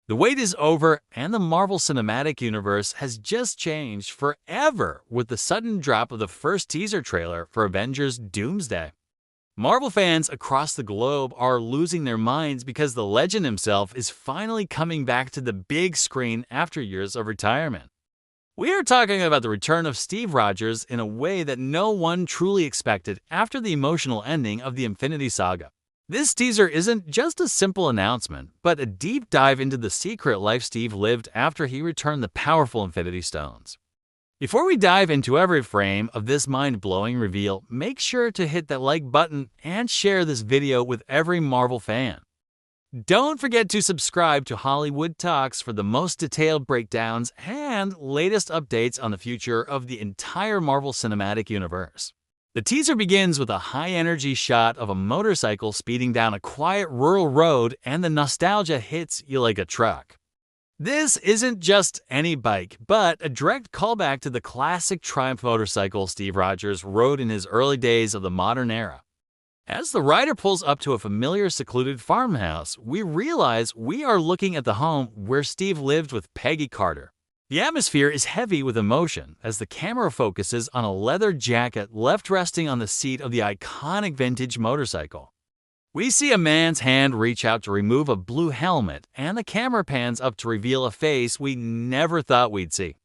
The wait is over, and the Marvel Cinematic Universe has just changed forever with the sudden drop of the first teaser trailer for Avengers Doomsday. Marvel fans across the globe are losing their minds because the legend himself is finally coming back to the big screen after years of retirement. We are talking about the return of Steve Rogers in a way that no one truly expected after the emotional ending of the Infinity Saga. This teaser isn't just a simple announcement, but a deep dive into the secret life Steve lived after he returned the powerful Infinity Stones. Before we dive into every frame of this mind-blowing reveal, make sure to hit that like button and share this video with every Marvel fan. Don't forget to subscribe to Hollywood Talks for the most detailed breakdowns and latest updates on the future of the entire Marvel Cinematic Universe. The teaser begins with a high-energy shot of a motorcycle speeding down a quiet rural road, and the nostalgia hits you like a truck. This isn't just any bike, but a direct callback to the classic Triumph motorcycle Steve Rogers rode in his early days of the modern era. As the rider pulls up to a familiar secluded farmhouse, we realize we are looking at the home where Steve lived with Peggy Carter. The atmosphere is heavy with emotion as the camera focuses on a leather jacket left resting on the seat of the iconic vintage motorcycle. We see a man's hand reach out to remove a blue helmet, and the camera pans up to reveal a face we never thought we'd see.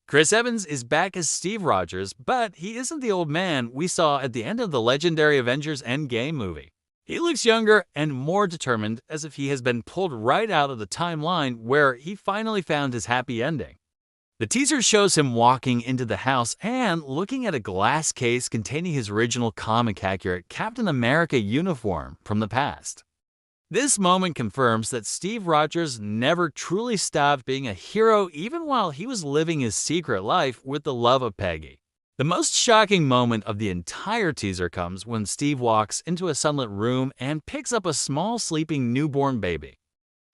Chris Evans is back as Steve Rogers, but he isn't the old man we saw at the end of the legendary Avengers Endgame movie. He looks younger and more determined, as if he has been pulled right out of the timeline where he finally found his happy ending. The teaser shows him walking into the house and looking at a glass case containing his original comic-accurate Captain America uniform from the past. This moment confirms that Steve Rogers never truly stopped being a hero even while he was living his secret life with the love of Peggy. The most shocking moment of the entire teaser comes when Steve walks into a sunlit room and picks up a small sleeping newborn baby.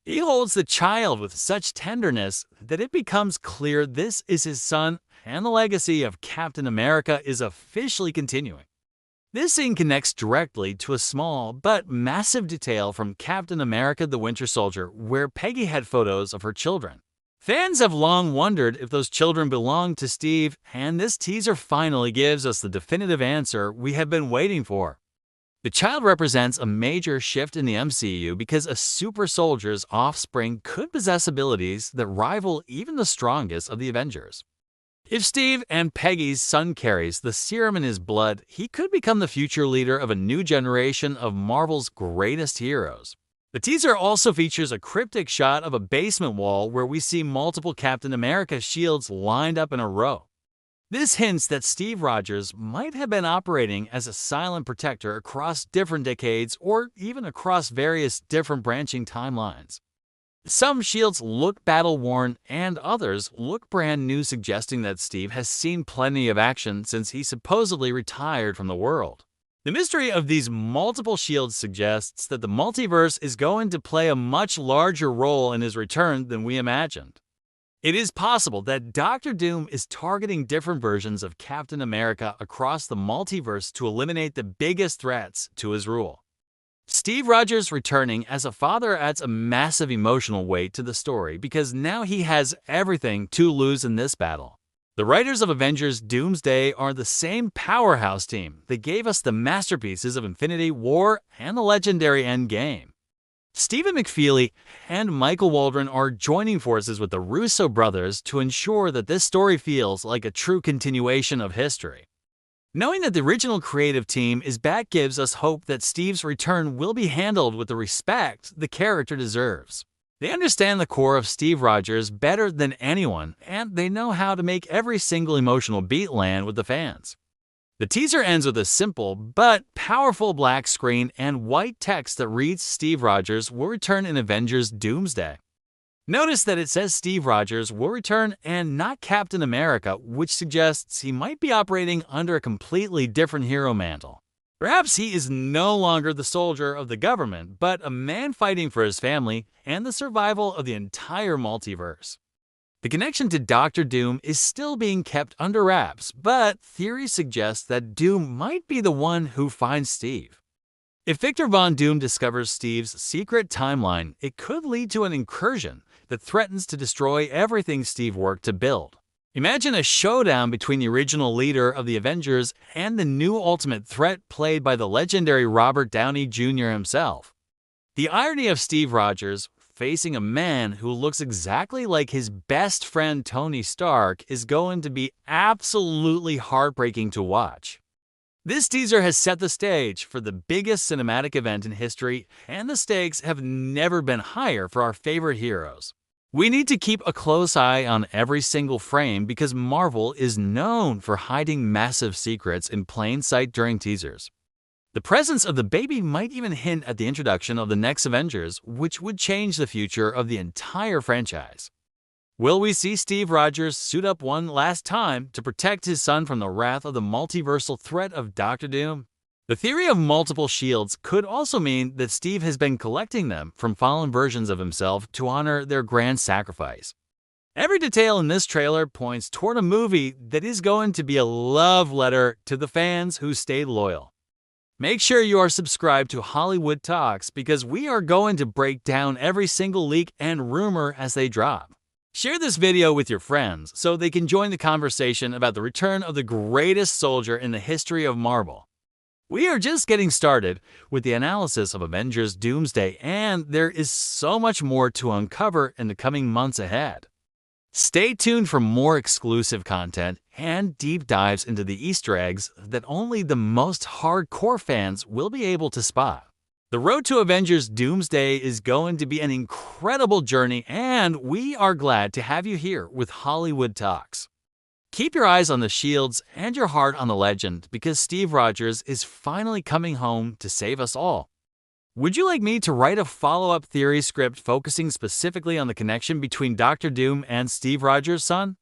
He holds the child with such tenderness that it becomes clear this is his son, and the legacy of Captain America is officially continuing. This scene connects directly to a small but massive detail from Captain America the Winter Soldier, where Peggy had photos of her children. Fans have long wondered if those children belonged to Steve, and this teaser finally gives us the definitive answer we have been waiting for. The child represents a major shift in the MCU because a super soldier's offspring could possess abilities that rival even the strongest of the Avengers. If Steve and Peggy's son carries the serum in his blood, he could become the future leader of a new generation of Marvel's greatest heroes. The teaser also features a cryptic shot of a basement wall where we see multiple Captain America shields lined up in a row. This hints that Steve Rogers might have been operating as a silent protector across different decades or even across various different branching timelines. Some shields look battle-worn and others look brand new, suggesting that Steve has seen plenty of action since he supposedly retired from the world. The mystery of these multiple shields suggests that the multiverse is going to play a much larger role in his return than we imagined. It is possible that Dr. Doom is targeting different versions of Captain America across the multiverse to eliminate the biggest threats to his rule. Steve Rogers returning as a father adds a massive emotional weight to the story because now he has everything to lose in this battle. The writers of Avengers Doomsday are the same powerhouse team that gave us the masterpieces of Infinity War and the legendary Endgame. Stephen McFeely and Michael Waldron are joining forces with the Russo brothers to ensure that this story feels like a true continuation of history. Knowing that the original creative team is back gives us hope that Steve's return will be handled with the respect the character deserves. They understand the core of Steve Rogers better than anyone, and they know how to make every single emotional beat land with the fans. The teaser ends with a simple but powerful black screen and white text that reads Steve Rogers will return in Avengers Doomsday. Notice that it says Steve Rogers will return and not Captain America, which suggests he might be operating under a completely different hero mantle. Perhaps he is no longer the soldier of the government, but a man fighting for his family and the survival of the entire multiverse. The connection to Dr. Doom is still being kept under wraps, but theory suggests that Doom might be the one who finds Steve. If Victor Von Doom discovers Steve's secret timeline, it could lead to an incursion that threatens to destroy everything Steve worked to build. Imagine a showdown between the original leader of the Avengers and the new ultimate threat played by the legendary Robert Downey Jr. himself. The irony of Steve Rogers facing a man who looks exactly like his best friend Tony Stark is going to be absolutely heartbreaking to watch. This teaser has set the stage for the biggest cinematic event in history, and the stakes have never been higher for our favorite heroes. We need to keep a close eye on every single frame because Marvel is known for hiding massive secrets in plain sight during teasers. The presence of the baby might even hint at the introduction of the next Avengers, which would change the future of the entire franchise. Will we see Steve Rogers suit up one last time to protect his son from the wrath of the multiversal threat of Doctor Doom? The theory of multiple shields could also mean that Steve has been collecting them from fallen versions of himself to honor their grand sacrifice. Every detail in this trailer points toward a movie that is going to be a love letter to the fans who stayed loyal. Make sure you are subscribed to Hollywood Talks because we are going to break down every single leak and rumor as they drop. Share this video with your friends so they can join the conversation about the return of the greatest soldier in the history of Marvel. We are just getting started with the analysis of Avengers Doomsday, and there is so much more to uncover in the coming months ahead. Stay tuned for more exclusive content and deep dives into the Easter eggs that only the most hardcore fans will be able to spot. The road to Avengers Doomsday is going to be an incredible journey, and we are glad to have you here with Hollywood Talks. Keep your eyes on the shields and your heart on the legend because Steve Rogers is finally coming home to save us all. Would you like me to write a follow-up theory script focusing specifically on the connection between Doctor Doom and Steve Rogers' son?